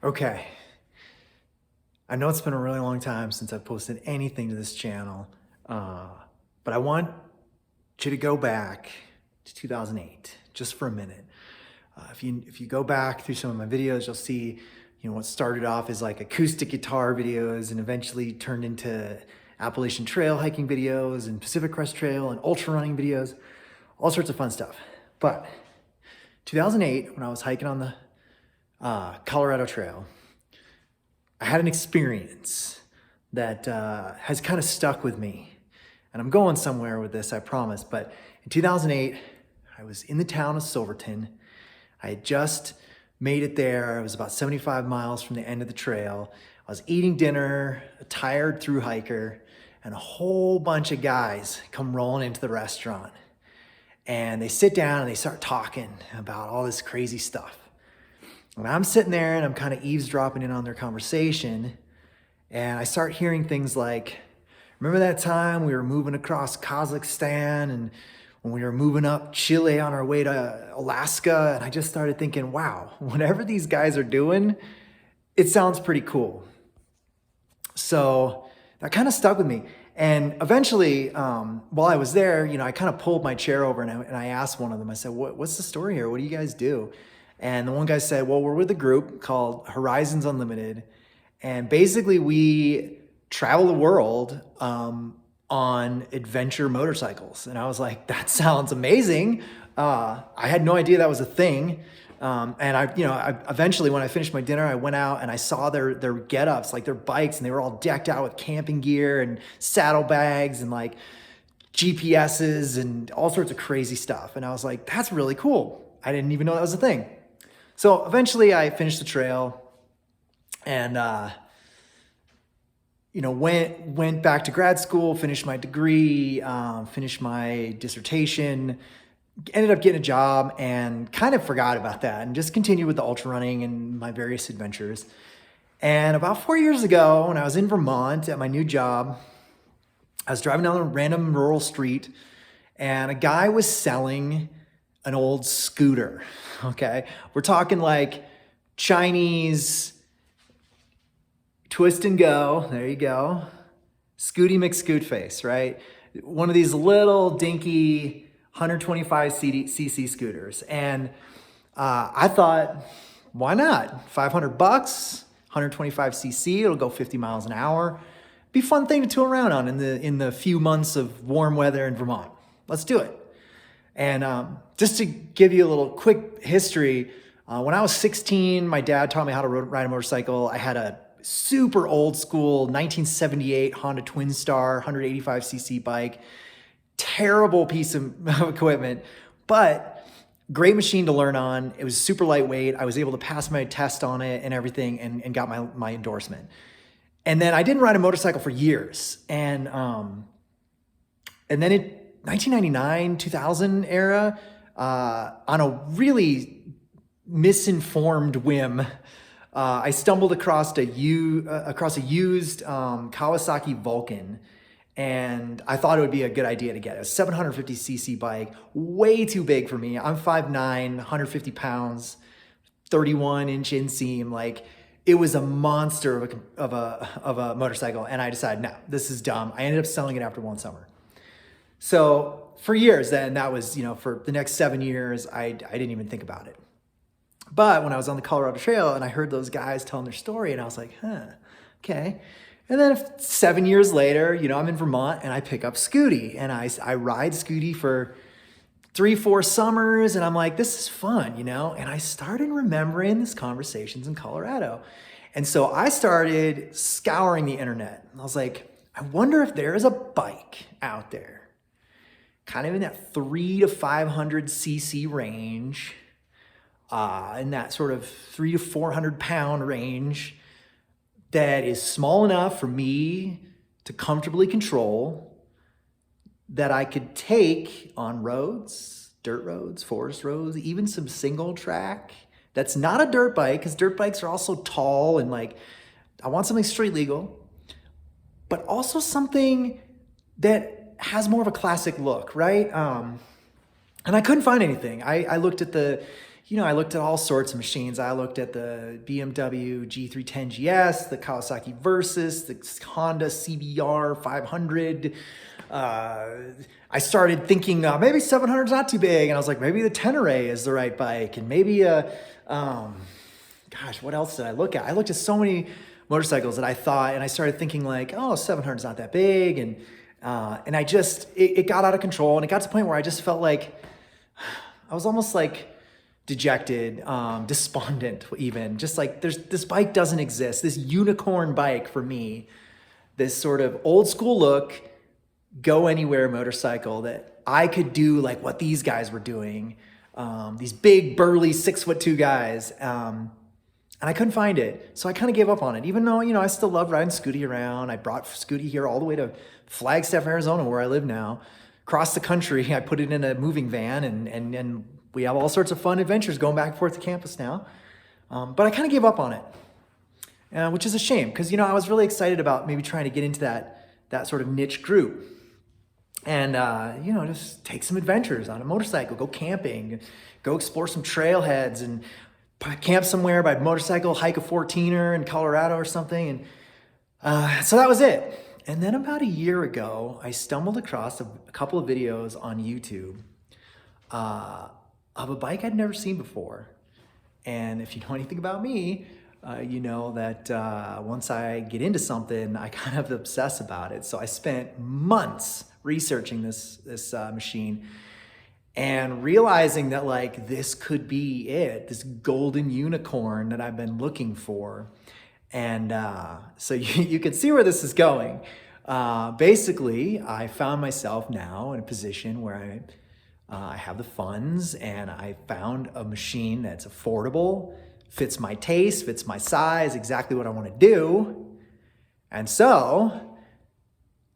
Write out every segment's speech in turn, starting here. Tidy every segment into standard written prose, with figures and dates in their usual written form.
Okay, I know it's been a really long time since I've posted anything to this channel, but I want you to go back to 2008 just for a minute. If you go back through some of my videos, you'll see, what started off as like acoustic guitar videos and eventually turned into Appalachian Trail hiking videos and Pacific Crest Trail and ultra running videos, all sorts of fun stuff. But 2008, when I was hiking on the Colorado Trail, I had an experience that has kind of stuck with me. And I'm going somewhere with this, I promise. But in 2008, I was in the town of Silverton. I had just made it there. I was about 75 miles from the end of the trail. I was eating dinner, a tired thru hiker, and a whole bunch of guys come rolling into the restaurant. And they sit down and they start talking about all this crazy stuff. And I'm sitting there and I'm kind of eavesdropping in on their conversation. And I start hearing things like, remember that time we were moving across Kazakhstan and when we were moving up Chile on our way to Alaska? And I just started thinking, wow, whatever these guys are doing, it sounds pretty cool. So that kind of stuck with me. And eventually, while I was there, I kind of pulled my chair over and I asked one of them, I said, what's the story here? What do you guys do? And the one guy said, well, we're with a group called Horizons Unlimited. And basically we travel the world on adventure motorcycles. And I was like, that sounds amazing. I had no idea that was a thing. And I eventually, when I finished my dinner, I went out and I saw their get-ups, like their bikes, and they were all decked out with camping gear and saddlebags and like GPSs and all sorts of crazy stuff. And I was like, that's really cool. I didn't even know that was a thing. So eventually I finished the trail and, went back to grad school, finished my degree, finished my dissertation, ended up getting a job and kind of forgot about that and just continued with the ultra running and my various adventures. And about 4 years ago, when I was in Vermont at my new job, I was driving down a random rural street and a guy was selling an old scooter, okay? We're talking like Chinese twist and go, there you go. Scooty McScootface, right? One of these little dinky 125cc scooters. And I thought, why not? 500 bucks, 125cc, it'll go 50 miles an hour. Be a fun thing to tool around on in the few months of warm weather in Vermont. Let's do it. And just to give you a little quick history, when I was 16, my dad taught me how to ride a motorcycle. I had a super old school 1978 Honda Twin Star 185cc bike. Terrible piece of equipment, but great machine to learn on. It was super lightweight. I was able to pass my test on it and everything and got my endorsement. And then I didn't ride a motorcycle for years. And then in 1999, 2000 era, on a really misinformed whim, I stumbled across a used Kawasaki Vulcan, and I thought it would be a good idea to get it. A 750cc bike, way too big for me. I'm 5'9", 150 pounds, 31-inch inseam. Like, it was a monster of a motorcycle, and I decided, no, this is dumb. I ended up selling it after one summer. So for years then, that was, for the next 7 years, I didn't even think about it. But when I was on the Colorado Trail and I heard those guys telling their story, and I was like, okay. And then 7 years later, I'm in Vermont and I pick up Scooty and I ride Scooty for 3-4 summers, and I'm like, this is fun, And I started remembering these conversations in Colorado. And so I started scouring the internet. And I was like, I wonder if there is a bike out there, kind of in that 300 to 500 cc range, in that sort of 300 to 400 pound range, that is small enough for me to comfortably control, that I could take on roads, dirt roads, forest roads, even some single track. That's not a dirt bike, because dirt bikes are also tall and I want something street legal, but also something that has more of a classic look, right? And I couldn't find anything. I looked at the I looked at all sorts of machines. I looked at the BMW G310 GS, the Kawasaki Versys, the Honda CBR 500. I started thinking maybe 700 is not too big, and I was like, maybe the Tenere is the right bike, and maybe gosh, what else did I look at? I looked at so many motorcycles that I thought, and I started thinking like, oh, 700 is not that big, and it got out of control, and it got to the point where I just felt like I was almost like dejected, despondent even, just like this bike doesn't exist, this unicorn bike for me, this sort of old school look, go anywhere motorcycle that I could do like what these guys were doing, these big burly 6'2" guys, and I couldn't find it. So I kind of gave up on it, even though, I still love riding Scooty around. I brought Scooty here all the way to Flagstaff, Arizona, where I live now. Across the country, I put it in a moving van, and we have all sorts of fun adventures going back and forth to campus now. But I kind of gave up on it, which is a shame, because, I was really excited about maybe trying to get into that sort of niche group. And, just take some adventures on a motorcycle, go camping, go explore some trailheads, and camp somewhere by motorcycle, hike a 14er in Colorado or something. And so that was it. And then about a year ago, I stumbled across a couple of videos on YouTube of a bike I'd never seen before. And if you know anything about me, you know that once I get into something, I kind of obsess about it. So I spent months researching this machine and realizing that like this could be it, this golden unicorn that I've been looking for. And so you can see where this is going. Basically, I found myself now in a position where I have the funds, and I found a machine that's affordable, fits my taste, fits my size, exactly what I want to do. And so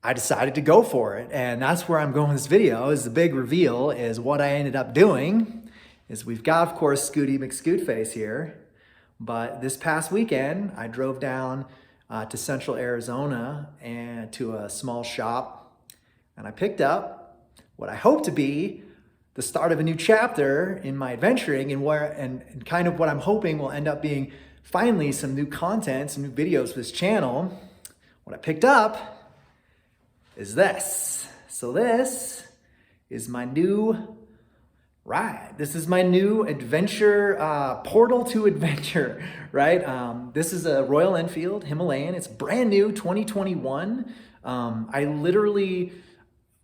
I decided to go for it. And that's where I'm going with this video, is the big reveal, is what I ended up doing is we've got, of course, Scooty McScootface here. But this past weekend, I drove down to central Arizona and to a small shop, and I picked up what I hope to be the start of a new chapter in my adventuring, and kind of what I'm hoping will end up being finally some new content, some new videos for this channel. What I picked up is this. So this is my new ride. This is my new adventure, portal to adventure, right? This is a Royal Enfield Himalayan. It's brand new, 2021. I literally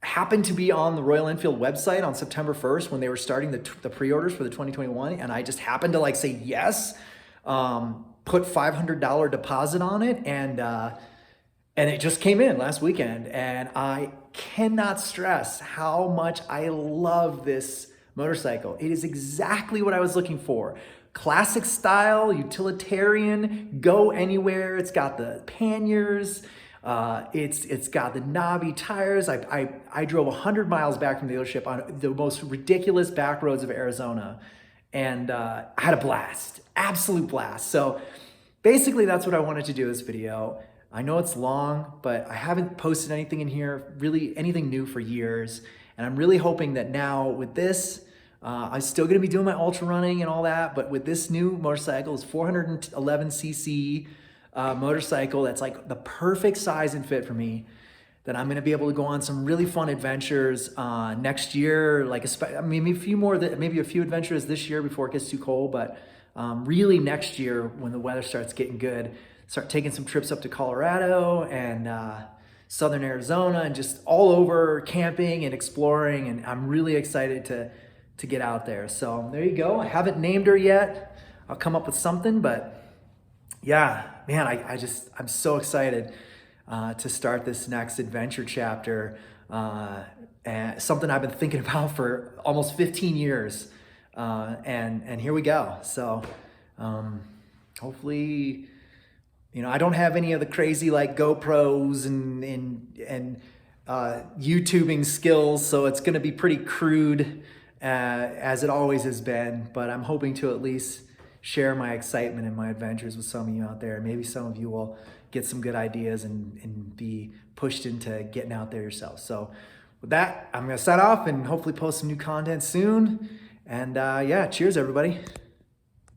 happened to be on the Royal Enfield website on September 1st when they were starting the pre-orders for the 2021, and I just happened to like say yes, put $500 deposit on it, and it just came in last weekend, and I cannot stress how much I love this motorcycle. It is exactly what I was looking for. Classic style, utilitarian, go anywhere. It's got the panniers. It's got the knobby tires. I drove 100 miles back from the dealership on the most ridiculous back roads of Arizona, and I had a blast, absolute blast. So basically that's what I wanted to do this video. I know it's long, but I haven't posted anything in here, really anything new for years. And I'm really hoping that now with this, I'm still gonna be doing my ultra running and all that, but with this new motorcycle, it's 411cc motorcycle that's like the perfect size and fit for me, that I'm gonna be able to go on some really fun adventures next year, like maybe a few adventures this year before it gets too cold, but really next year when the weather starts getting good, start taking some trips up to Colorado and southern Arizona and just all over camping and exploring, and I'm really excited to get out there. So there you go. I haven't named her yet. I'll come up with something, but yeah, man, I'm so excited to start this next adventure chapter, and something I've been thinking about for almost 15 years, and here we go. So hopefully, I don't have any of the crazy like GoPros and YouTubing skills, so it's going to be pretty crude as it always has been, but I'm hoping to at least share my excitement and my adventures with some of you out there. Maybe some of you will get some good ideas and be pushed into getting out there yourself. So with that, I'm going to sign off and hopefully post some new content soon. And yeah, cheers everybody.